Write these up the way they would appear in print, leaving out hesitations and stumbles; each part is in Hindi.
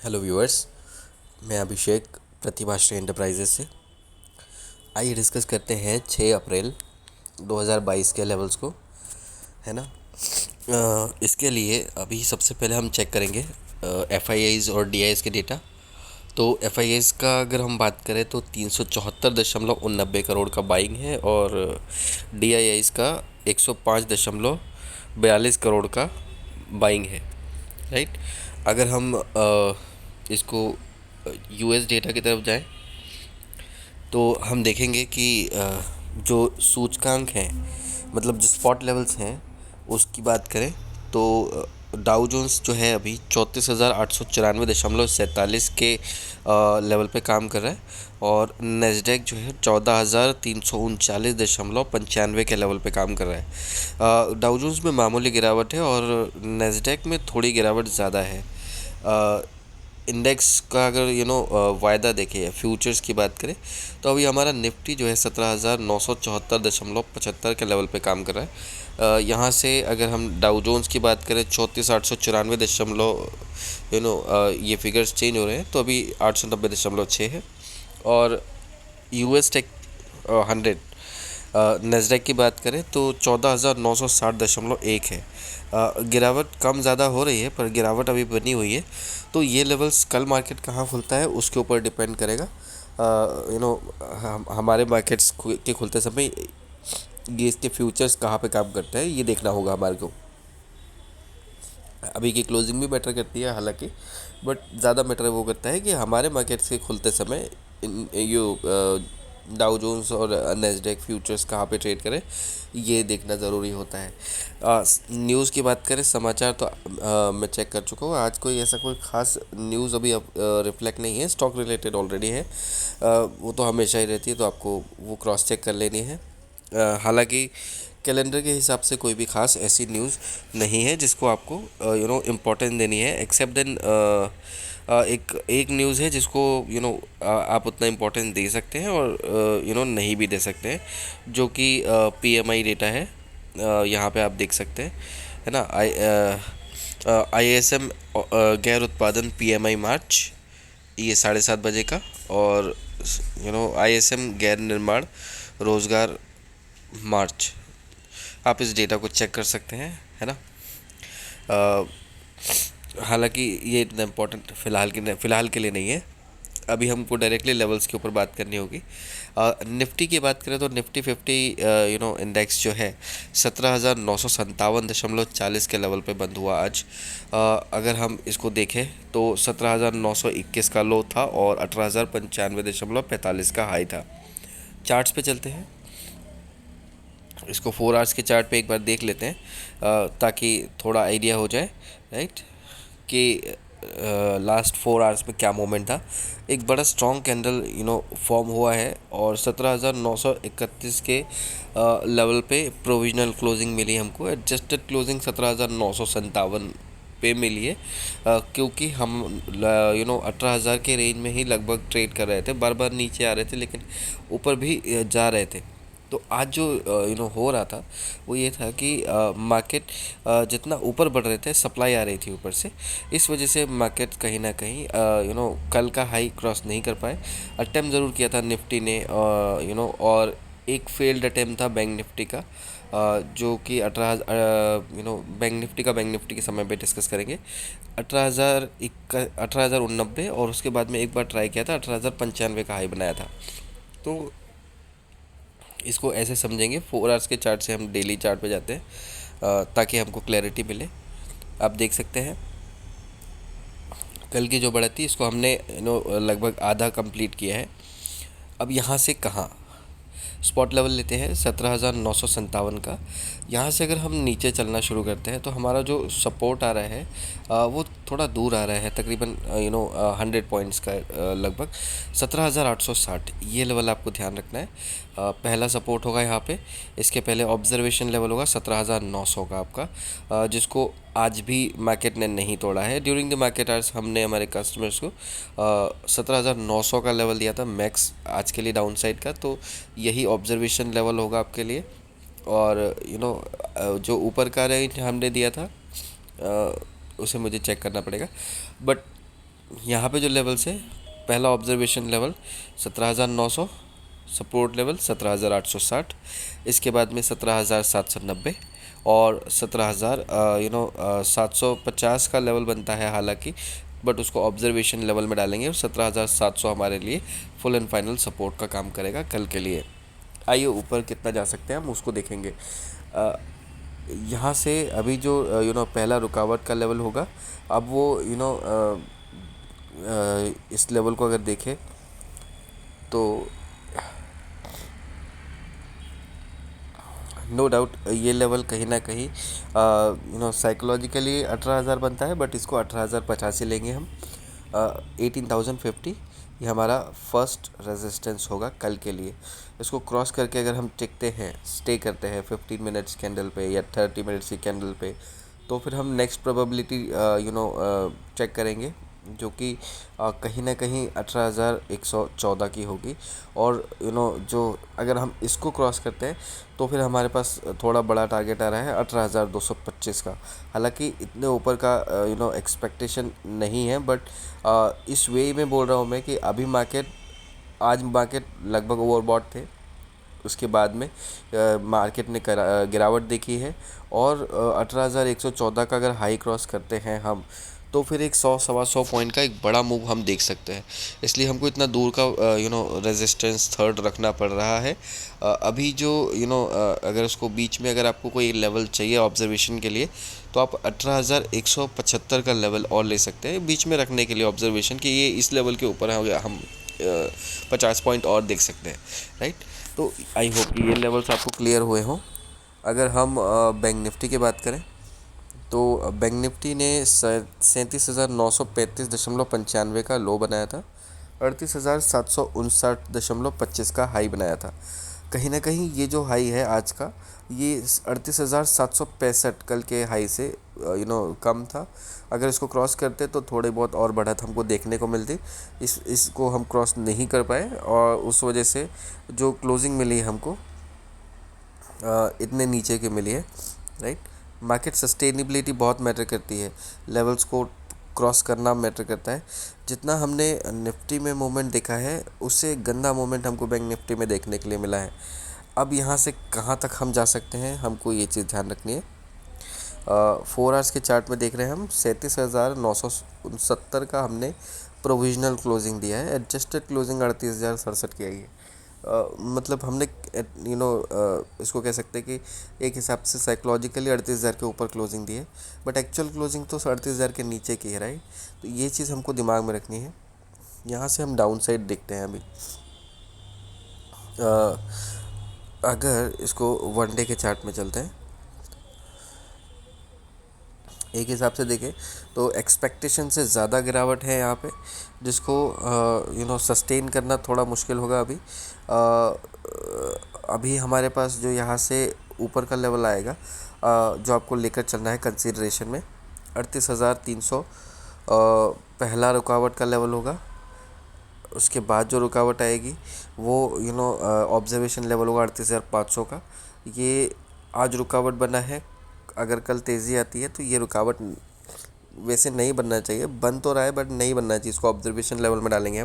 Hello viewers. मैं अभिषेक प्रतिभाश्री एंटरप्राइजेस से। आइए डिस्कस करते हैं 6 अप्रैल 2022 के लेवल्स को, है ना। इसके लिए अभी सबसे पहले हम चेक करेंगे एफ आई आईज़ और डी आई एस के डेटा। तो एफ आई आईज़ का अगर हम बात करें तो 374.89 करोड़ का बाइंग है और डी आई आईज़ का 105.42 करोड़ का बाइंग है, राइट। अगर हम इसको यूएस डेटा की तरफ जाएं तो हम देखेंगे कि जो सूचकांक हैं, मतलब जो स्पॉट लेवल्स हैं, उसकी बात करें तो डाउ जोन्स जो है अभी 34,894.47 के लेवल पे काम कर रहा है और नेस्डैक जो है 14,339.95 के लेवल पे काम कर रहा है। डाउ जोन्स में मामूली गिरावट है और नेस्डैक में थोड़ी गिरावट ज़्यादा है। इंडेक्स का अगर वायदा देखें या फ्यूचर्स की बात करें तो अभी हमारा निफ्टी जो है 17,974.75 के लेवल पे काम कर रहा है। यहाँ से अगर हम डाउ जोन्स की बात करें 34,894 दशमलव ये फिगर्स चेंज हो रहे हैं, तो अभी 890.6 है। और यूएस टेक 100 नेस्डैक की बात करें तो 14,960.1 है। गिरावट कम ज़्यादा हो रही है पर गिरावट अभी बनी हुई है। तो ये लेवल्स कल मार्केट कहाँ खुलता है उसके ऊपर डिपेंड करेगा। हमारे मार्केट्स के खुलते समय ये इसके फ्यूचर्स कहाँ पे काम करते हैं ये देखना होगा हमारे को। अभी की क्लोजिंग भी मैटर करती है हालांकि, बट ज़्यादा मैटर वो करता है कि हमारे मार्केट्स के खुलते समय डाउ जोन्स और नेस्डैक फ्यूचर्स कहाँ पे ट्रेड करें ये देखना ज़रूरी होता है। न्यूज़ की बात करें, समाचार तो मैं चेक कर चुका हूँ। आज कोई ऐसा कोई ख़ास न्यूज़ अभी रिफ्लेक्ट नहीं है। स्टॉक रिलेटेड ऑलरेडी है, वो तो हमेशा ही रहती है, तो आपको वो क्रॉस चेक कर लेनी है। हालांकि कैलेंडर के हिसाब से कोई भी ख़ास ऐसी न्यूज़ नहीं है जिसको आपको इम्पोर्टेंस देनी है, एक्सेप्ट देन एक न्यूज़ है जिसको आप उतना इम्पोर्टेंस दे सकते हैं और नहीं भी दे सकते हैं, जो कि पीएमआई डेटा है। यहाँ पे आप देख सकते हैं, है ना। आईएसएम गैर उत्पादन पीएमआई मार्च, ये 7:30 बजे का। और आईएसएम गैर निर्माण रोज़गार मार्च, आप इस डेटा को चेक कर सकते हैं, है ना। हालांकि ये इतना इम्पोर्टेंट फ़िलहाल के लिए नहीं है। अभी हमको डायरेक्टली लेवल्स के ऊपर बात करनी होगी। निफ्टी की बात करें तो निफ्टी 50 इंडेक्स जो है 17,957.40 के लेवल पे बंद हुआ आज। अगर हम इसको देखें तो 17,921 का लो था और 18,095.45 का हाई था। चार्ट्स पे चलते हैं, इसको 4 आवर्स के चार्ट पे एक बार देख लेते हैं ताकि थोड़ा आइडिया हो जाए, राइट, कि लास्ट 4 आवर्स में क्या मोमेंट था। एक बड़ा स्ट्रॉन्ग कैंडल फॉर्म हुआ है और 17,931 के लेवल पे प्रोविजनल क्लोजिंग मिली हमको। एडजस्टेड क्लोजिंग 17,957 पे मिली है, क्योंकि हम 18,000 के रेंज में ही लगभग ट्रेड कर रहे थे। बार बार नीचे आ रहे थे लेकिन ऊपर भी जा रहे थे। तो आज जो हो रहा था वो ये था कि मार्केट जितना ऊपर बढ़ रहे थे, सप्लाई आ रही थी ऊपर से, इस वजह से मार्केट कहीं ना कहीं कल का हाई क्रॉस नहीं कर पाए। अटेम्प्ट ज़रूर किया था निफ्टी ने, और एक फेल्ड अटेम्प्ट था बैंक निफ्टी का, जो कि 18 बैंक निफ्टी के समय पे डिस्कस करेंगे। 18,089 और उसके बाद में एक बार ट्राई किया था 18,095 का हाई बनाया था। तो इसको ऐसे समझेंगे। 4 आवर्स के चार्ट से हम डेली चार्ट पे जाते हैं ताकि हमको क्लैरिटी मिले। आप देख सकते हैं कल की जो बढ़त थी इसको हमने लगभग आधा कंप्लीट किया है। अब यहाँ से कहाँ स्पॉट लेवल लेते हैं 17,957 का। यहाँ से अगर हम नीचे चलना शुरू करते हैं तो हमारा जो सपोर्ट आ रहा है वो थोड़ा दूर आ रहा है, तकरीबन 100 पॉइंट्स का, लगभग 17,860। ये लेवल आपको ध्यान रखना है। पहला सपोर्ट होगा यहाँ पे। इसके पहले ऑब्जर्वेशन लेवल होगा 17,900 का आपका, जिसको आज भी मार्केट ने नहीं तोड़ा है। ड्यूरिंग द मार्केट आवर्स हमने हमारे कस्टमर्स को 17,900 का लेवल दिया था मैक्स आज के लिए डाउन साइड का। तो यही ऑब्जर्वेशन लेवल होगा आपके लिए। और जो ऊपर का रेंज हमने दिया था उसे मुझे चेक करना पड़ेगा, बट यहाँ पे जो लेवल्स है, पहला ऑब्जर्वेशन लेवल 17,900, सपोर्ट लेवल 17,860, इसके बाद में 17,790 और 17,750 का लेवल बनता है हालांकि, बट उसको ऑब्जर्वेशन लेवल में डालेंगे और 17,700 हमारे लिए फुल एंड फाइनल सपोर्ट का काम करेगा कल के लिए। आइए ऊपर कितना जा सकते हैं हम उसको देखेंगे। यहाँ से अभी जो पहला रुकावट का लेवल होगा, अब वो इस लेवल को अगर देखें तो नो डाउट ये लेवल कहीं ना कहीं साइकोलॉजिकली 18,000 बनता है, बट इसको 18,085 लेंगे हम। 18,050 ये हमारा फर्स्ट रेजिस्टेंस होगा कल के लिए। इसको क्रॉस करके अगर हम टिकते हैं, स्टे करते हैं 15 मिनट्स कैंडल पे या 30 मिनट्स की कैंडल पे, तो फिर हम नेक्स्ट प्रोबेबिलिटी चेक करेंगे, जो कि कहीं ना कहीं 18,114 की होगी। और जो अगर हम इसको क्रॉस करते हैं तो फिर हमारे पास थोड़ा बड़ा टारगेट आ रहा है 18,225 का। हालांकि इतने ऊपर का एक्सपेक्टेशन नहीं है, बट इस वे में बोल रहा हूँ मैं कि अभी आज मार्केट लगभग ओवरबॉट थे, उसके बाद में मार्केट ने गिरावट देखी है। और 18,114 का अगर हाई क्रॉस करते हैं हम, तो फिर एक 100 सवा 100 पॉइंट का एक बड़ा मूव हम देख सकते हैं। इसलिए हमको इतना दूर का रेजिस्टेंस थर्ड रखना पड़ रहा है। अभी जो अगर उसको बीच में अगर आपको कोई लेवल चाहिए ऑब्जर्वेशन के लिए, तो आप 18,175 का लेवल और ले सकते हैं बीच में रखने के लिए ऑब्जर्वेशन, कि ये इस लेवल के ऊपर हम 50 पॉइंट और देख सकते हैं, राइट। तो आई होप कि ये लेवल्स आपको क्लियर हुए हों। अगर हम बैंक निफ्टी की बात करें, तो बैंक निफ्टी ने 37,935.95 का लो बनाया था, 38,759.25 का हाई बनाया था। कहीं ना कहीं ये जो हाई है आज का, ये 38,765 कल के हाई से कम था। अगर इसको क्रॉस करते तो थोड़े बहुत और बढ़त हमको देखने को मिलती। इसको हम क्रॉस नहीं कर पाए और उस वजह से जो क्लोजिंग मिली हमको इतने नीचे की मिली है, राइट। मार्केट सस्टेनेबिलिटी बहुत मैटर करती है, लेवल्स को क्रॉस करना मैटर करता है। जितना हमने निफ्टी में मूवमेंट देखा है, उससे गंदा मूवमेंट हमको बैंक निफ्टी में देखने के लिए मिला है। अब यहाँ से कहाँ तक हम जा सकते हैं, हमको ये चीज़ ध्यान रखनी है। 4 आवर्स के चार्ट में देख रहे हैं हम 37,969 का हमने प्रोविजनल क्लोजिंग दिया है। एडजस्टेड क्लोजिंग 38,067 की आई है। मतलब हमने इसको कह सकते हैं कि एक हिसाब से साइकोलॉजिकली 38,000 के ऊपर क्लोजिंग दी है, बट एक्चुअल क्लोजिंग तो 38,000 के नीचे की है, राइट। तो ये चीज़ हमको दिमाग में रखनी है। यहाँ से हम डाउन साइड देखते हैं अभी। अगर इसको वन डे के चार्ट में चलते हैं, एक हिसाब से देखें तो एक्सपेक्टेशन से ज़्यादा गिरावट है यहाँ पे, जिसको सस्टेन करना थोड़ा मुश्किल होगा अभी। अभी हमारे पास जो यहाँ से ऊपर का लेवल आएगा, जो आपको लेकर चलना है कंसीडरेशन में, 38,300 पहला रुकावट का लेवल होगा। उसके बाद जो रुकावट आएगी वो ऑब्जर्वेशन लेवल होगा 38,500 का। ये आज रुकावट बना है, अगर कल तेज़ी आती है तो ये रुकावट वैसे नहीं बनना चाहिए, बन तो रहा है बट नहीं बनना चाहिए। इसको ऑब्जर्वेशन लेवल में डालेंगे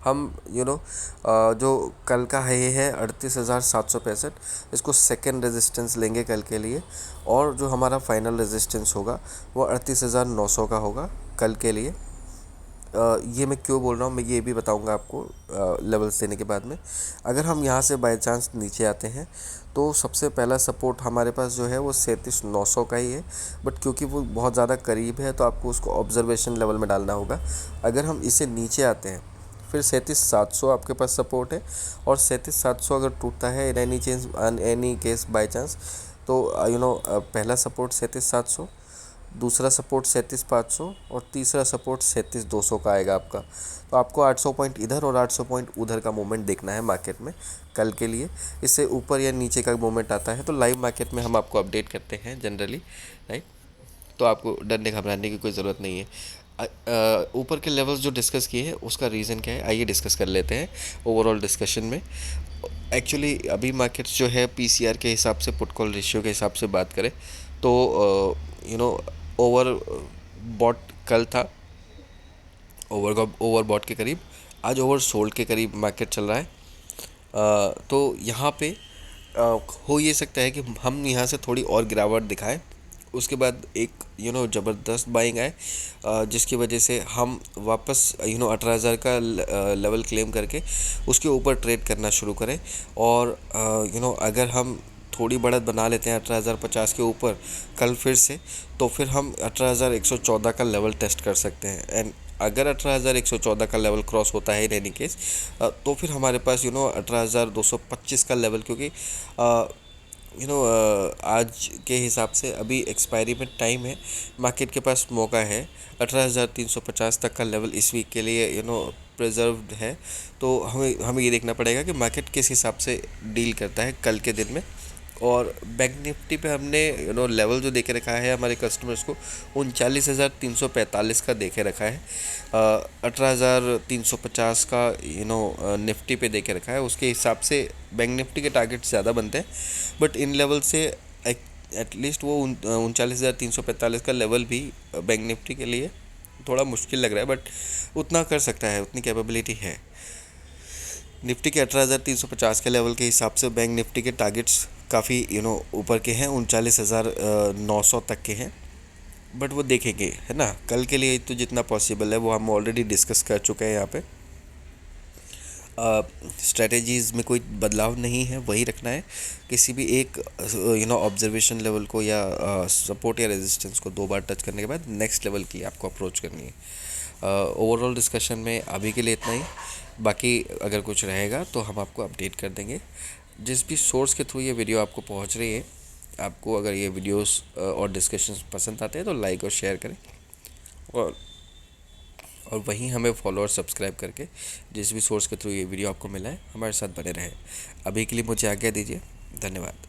हम जो कल का हाई है 38,765, इसको सेकेंड रेजिस्टेंस लेंगे कल के लिए। और जो हमारा फाइनल रेजिस्टेंस होगा वो 38,900 का होगा कल के लिए। ये मैं क्यों बोल रहा हूँ, मैं ये भी बताऊँगा आपको लेवल्स देने के बाद में। अगर हम यहाँ से बाय चांस नीचे आते हैं, तो सबसे पहला सपोर्ट हमारे पास जो है वो 37,900 का ही है, बट क्योंकि वो बहुत ज़्यादा करीब है तो आपको उसको ऑब्जर्वेशन लेवल में डालना होगा। अगर हम इसे नीचे आते हैं, फिर 37,700 आपके पास सपोर्ट है, और 37,700 अगर टूटता है in any case by chance, तो पहला सपोर्ट 37,700, दूसरा सपोर्ट 37,500 और तीसरा सपोर्ट 37,200 का आएगा आपका। तो आपको 800 पॉइंट इधर और 800 पॉइंट उधर का मूवमेंट देखना है मार्केट में कल के लिए। इससे ऊपर या नीचे का मूवमेंट आता है तो लाइव मार्केट में हम आपको अपडेट करते हैं जनरली, राइट। तो आपको डरने घबराने की कोई ज़रूरत नहीं है। ऊपर के लेवल्स जो डिस्कस किए हैं उसका रीज़न क्या है, आइए डिस्कस कर लेते हैं ओवरऑल डिस्कशन में। एक्चुअली अभी मार्केट्स जो है पीसीआर के हिसाब से, पुट कॉल रेशियो के हिसाब से बात करें तो ओवर बॉट कल था, ओवरबॉट के करीब, आज ओवरसोल्ड के करीब मार्केट चल रहा है। तो यहाँ पे हो ये सकता है कि हम यहाँ से थोड़ी और गिरावट दिखाएं, उसके बाद एक ज़बरदस्त बाइंग आए, जिसकी वजह से हम वापस 18,000 का लेवल क्लेम करके उसके ऊपर ट्रेड करना शुरू करें। और अगर हम थोड़ी बढ़त बना लेते हैं 18,050 के ऊपर कल फिर से, तो फिर हम 18,114 का लेवल टेस्ट कर सकते हैं। एंड अगर 18,114 का लेवल क्रॉस होता है इन एनी केस, तो फिर हमारे पास 18,225 का लेवल, क्योंकि आज के हिसाब से अभी एक्सपायरी में टाइम है, मार्केट के पास मौका है। 18,350 तक का लेवल इस वीक के लिए प्रिजर्व्ड है। तो हमें हमें ये देखना पड़ेगा कि मार्केट किस हिसाब से डील करता है कल के दिन में। और बैंक निफ्टी पे हमने लेवल जो देके रखा है हमारे कस्टमर्स को, 39,345 का देके रखा है। 18,350 का निफ्टी पे देके रखा है। उसके हिसाब से बैंक निफ्टी के टारगेट ज़्यादा बनते हैं, बट इन लेवल से एटलीस्ट वो 39,345 का लेवल भी बैंक निफ्टी के लिए थोड़ा मुश्किल लग रहा है, बट उतना कर सकता है, उतनी कैपेबिलिटी है। निफ्टी के 18,350 के लेवल के हिसाब से बैंक निफ्टी के टारगेट्स काफ़ी ऊपर के हैं, 39,900 तक के हैं। बट वो देखेंगे, है ना, कल के लिए तो जितना पॉसिबल है वो हम ऑलरेडी डिस्कस कर चुके हैं यहाँ पे। स्ट्रेटजीज़ में कोई बदलाव नहीं है, वही रखना है। किसी भी एक ऑब्जर्वेशन लेवल को या सपोर्ट या रेजिस्टेंस को 2 बार टच करने के बाद नेक्स्ट लेवल की आपको अप्रोच करनी है। ओवरऑल डिस्कशन में अभी के लिए इतना ही। बाकी अगर कुछ रहेगा तो हम आपको अपडेट कर देंगे। जिस भी सोर्स के थ्रू ये वीडियो आपको पहुंच रही है, आपको अगर ये वीडियोस और डिस्कशंस पसंद आते हैं तो लाइक और शेयर करें, और वहीं हमें फॉलो और सब्सक्राइब करके जिस भी सोर्स के थ्रू ये वीडियो आपको मिला है हमारे साथ बने रहें। अभी के लिए मुझे आज्ञा दीजिए। धन्यवाद।